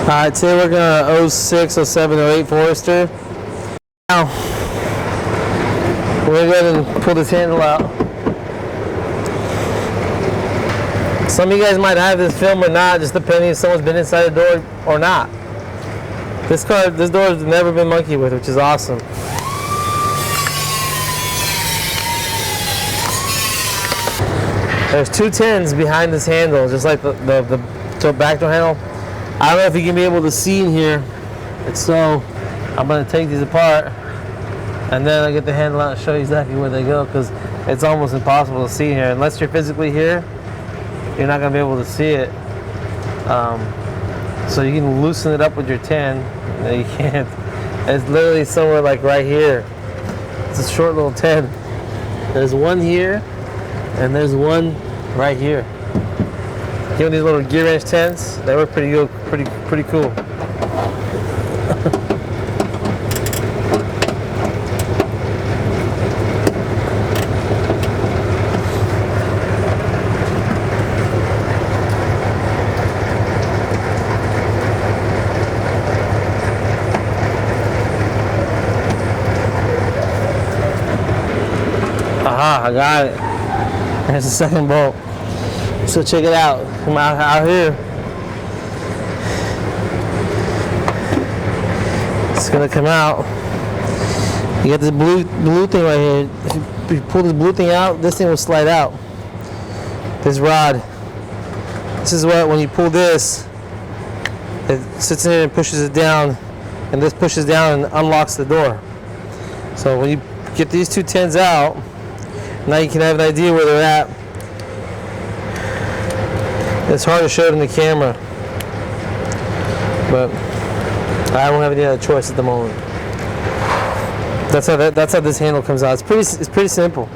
Alright, today we're going to 06, 07, 08 Forester. Now, we're going to go ahead and pull this handle out. Some of you guys might have this film or not, just depending if someone's been inside the door or not. This door has never been monkeyed with, which is awesome. There's two tins behind this handle, just like the back door handle. I don't know if you can be able to see in here. So I'm going to take these apart and then I get the handle out and show you exactly where they go, because it's almost impossible to see here. Unless you're physically here, you're not going to be able to see it. So you can loosen it up with your tin. No, you can't. It's literally somewhere like right here. It's a short little tin. There's one here and there's one right here. You know these little gear wrench tents? They were pretty good, pretty cool. Aha, I got it. There's the second bolt. So check it out. Come out here. It's gonna come out. You got this blue thing right here. If you pull this blue thing out, this thing will slide out. This rod. This is what, when you pull this, it sits in here and pushes it down, and this pushes down and unlocks the door. So when you get these two tins out, now you can have an idea where they're at. It's hard to show it in the camera, but I don't have any other choice at the moment. That's how this handle comes out. It's pretty simple.